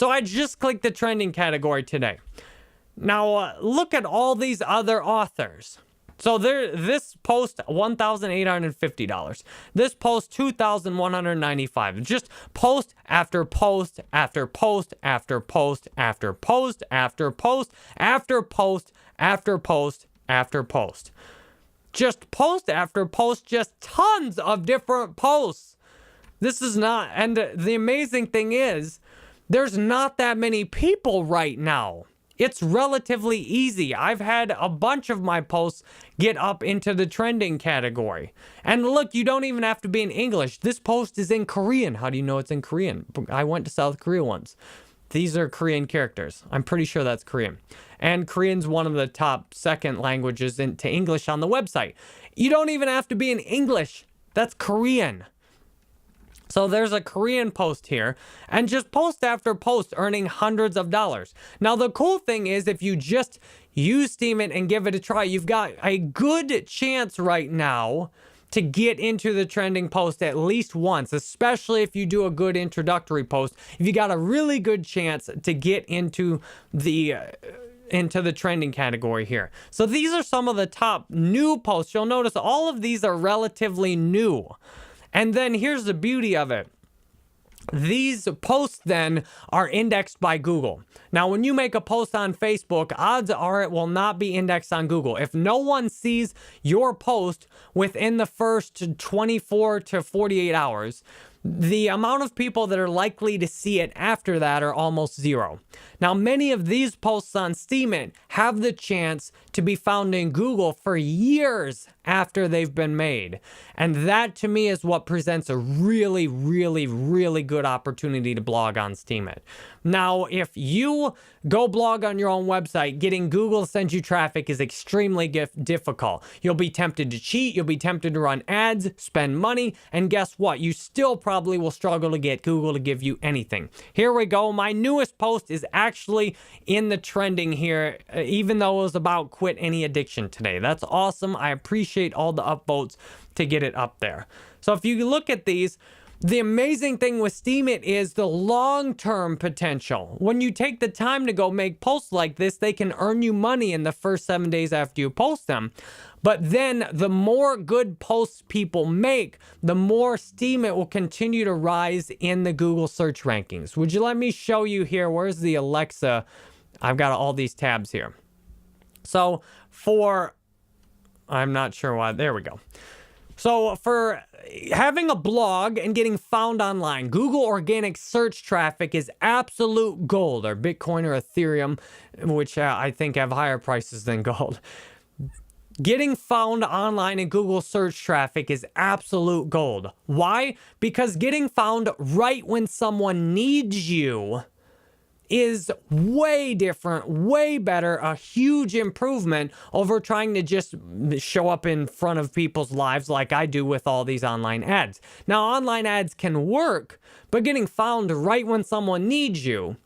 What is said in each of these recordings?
So I just clicked the trending category today. Now, look at all these other authors. So this post, $1,850. This post, $2,195. Just post after post after post after post after post after post after post after post after post. Just post after post, just tons of different posts. This is not, and the amazing thing is, there's not that many people right now. It's relatively easy. I've had a bunch of my posts get up into the trending category. And look, you don't even have to be in English. This post is in Korean. How do you know it's in Korean? I went to South Korea once. These are Korean characters. I'm pretty sure that's Korean. And Korean's one of the top second languages into English on the website. You don't even have to be in English. That's Korean. So there's a Korean post here, and just post after post earning hundreds of dollars. Now, the cool thing is if you just use Steemit and give it a try, you've got a good chance right now to get into the trending post at least once, especially if you do a good introductory post. If you got a really good chance to get into the trending category here. So these are some of the top new posts. You'll notice all of these are relatively new. And then here's the beauty of it. These posts then are indexed by Google. Now, when you make a post on Facebook, odds are it will not be indexed on Google. If no one sees your post within the first 24 to 48 hours, the amount of people that are likely to see it after that are almost zero. Now, many of these posts on Steemit have the chance to be found in Google for years after they've been made. And that, to me, is what presents a really, really, really good opportunity to blog on Steemit. Now, if you go blog on your own website, getting Google to send you traffic is extremely difficult. You'll be tempted to cheat. You'll be tempted to run ads, spend money, and guess what? You still probably will struggle to get Google to give you anything. Here we go. My newest post is actually in the trending here, even though it was about quit any addiction today. That's awesome. I appreciate all the upvotes to get it up there. So if you look at these, the amazing thing with Steemit is the long-term potential. When you take the time to go make posts like this, they can earn you money in the first 7 days after you post them. But then the more good posts people make, the more Steemit will continue to rise in the Google search rankings. Would you let me show you here? Where's the Alexa? I've got all these tabs here. So I'm not sure why, there we go. So for having a blog and getting found online, Google organic search traffic is absolute gold, or Bitcoin or Ethereum, which I think have higher prices than gold. Getting found online in Google search traffic is absolute gold. Why? Because getting found right when someone needs you is way different, way better, a huge improvement over trying to just show up in front of people's lives like I do with all these online ads. Now, online ads can work, but getting found right when someone needs you,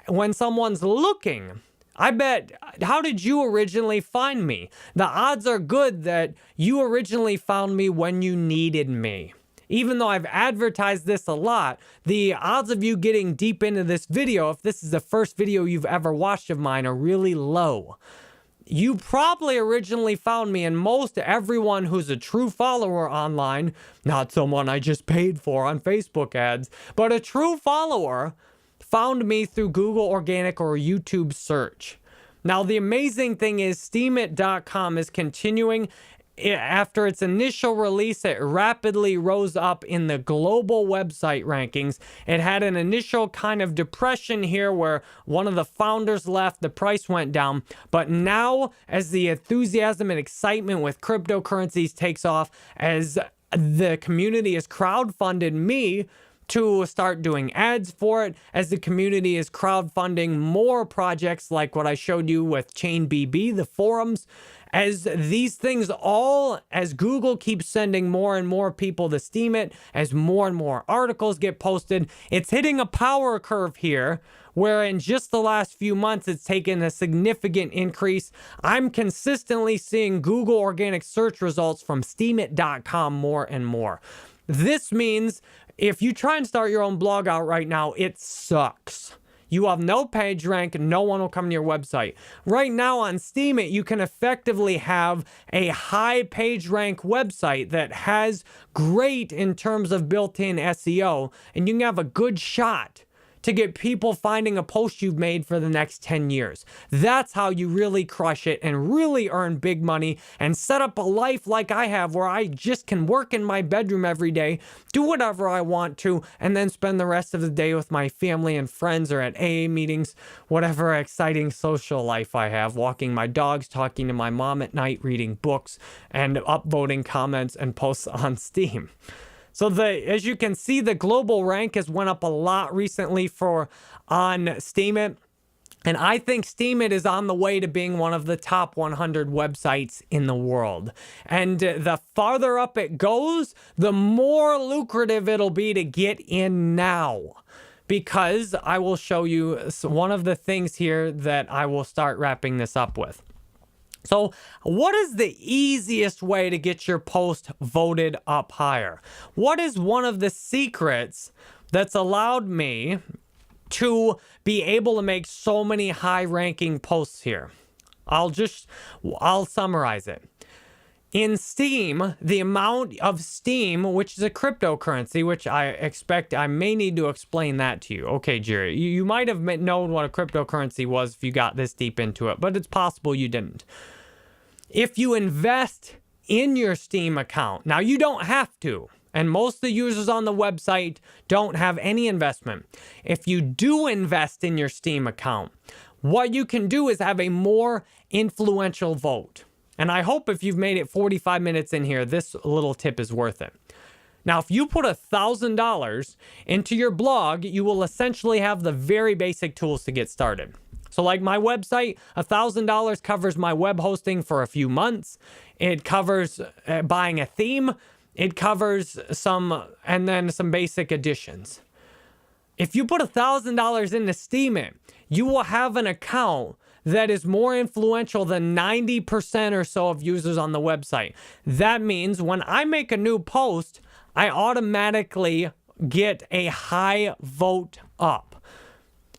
when someone's looking, I bet, how did you originally find me? The odds are good that you originally found me when you needed me. Even though I've advertised this a lot, the odds of you getting deep into this video, if this is the first video you've ever watched of mine, are really low. You probably originally found me, and most everyone who's a true follower online, not someone I just paid for on Facebook ads, but a true follower, found me through Google Organic or YouTube search. Now, the amazing thing is Steemit.com is continuing. After its initial release, it rapidly rose up in the global website rankings. It had an initial kind of depression here where one of the founders left, the price went down. But now, as the enthusiasm and excitement with cryptocurrencies takes off, as the community has crowdfunded me to start doing ads for it, as the community is crowdfunding more projects like what I showed you with ChainBB, the forums, as these things all, as Google keeps sending more and more people to Steemit, as more and more articles get posted, it's hitting a power curve here where in just the last few months, it's taken a significant increase. I'm consistently seeing Google organic search results from Steemit.com more and more. This means if you try and start your own blog out right now, it sucks. You have no page rank, no one will come to your website. Right now on Steemit, you can effectively have a high page rank website that has great in terms of built-in SEO, and you can have a good shot to get people finding a post you've made for the next 10 years. That's how you really crush it and really earn big money and set up a life like I have, where I just can work in my bedroom every day, do whatever I want to, and then spend the rest of the day with my family and friends or at AA meetings, whatever exciting social life I have, walking my dogs, talking to my mom at night, reading books, and upvoting comments and posts on Steam. So as you can see, the global rank has went up a lot recently on Steemit. And I think Steemit is on the way to being one of the top 100 websites in the world. And the farther up it goes, the more lucrative it'll be to get in now. Because I will show you one of the things here that I will start wrapping this up with. So what is the easiest way to get your post voted up higher? What is one of the secrets that's allowed me to be able to make so many high ranking posts here? I'll summarize it. In Steem, the amount of Steem, which is a cryptocurrency, which I expect I may need to explain that to you. Okay, Jerry, you might have known what a cryptocurrency was if you got this deep into it, but it's possible you didn't. If you invest in your Steem account, now you don't have to, and most of the users on the website don't have any investment. If you do invest in your Steem account, what you can do is have a more influential vote. And I hope if you've made it 45 minutes in here, this little tip is worth it. Now, if you put $1,000 into your blog, you will essentially have the very basic tools to get started. So like my website, $1,000 covers my web hosting for a few months. It covers buying a theme. It covers some basic additions. If you put $1,000 into Steemit, you will have an account that is more influential than 90% or so of users on the website. That means when I make a new post, I automatically get a high vote up.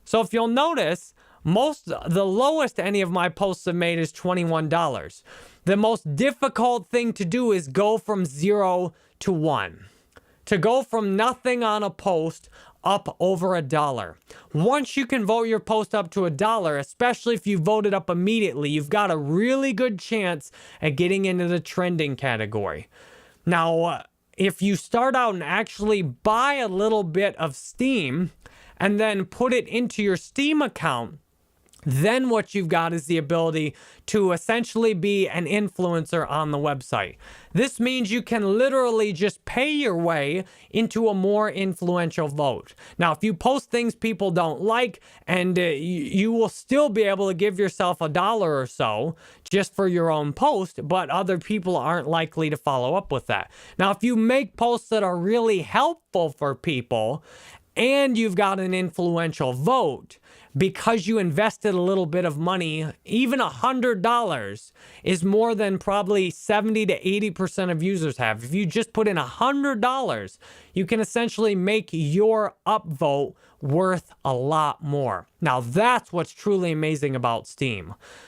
So if you'll notice, the lowest any of my posts have made is $21. The most difficult thing to do is go from 0 to 1. To go from nothing on a post up over $1. Once you can vote your post up to $1, especially if you vote it up immediately, you've got a really good chance at getting into the trending category. Now, if you start out and actually buy a little bit of Steem and then put it into your Steem account, then what you've got is the ability to essentially be an influencer on the website. This means you can literally just pay your way into a more influential vote. Now, if you post things people don't like, and you will still be able to give yourself $1 or so just for your own post, but other people aren't likely to follow up with that. Now, if you make posts that are really helpful for people and you've got an influential vote, because you invested a little bit of money, even $100 is more than probably 70 to 80% of users have. If you just put in $100, you can essentially make your upvote worth a lot more. Now, that's what's truly amazing about Steem.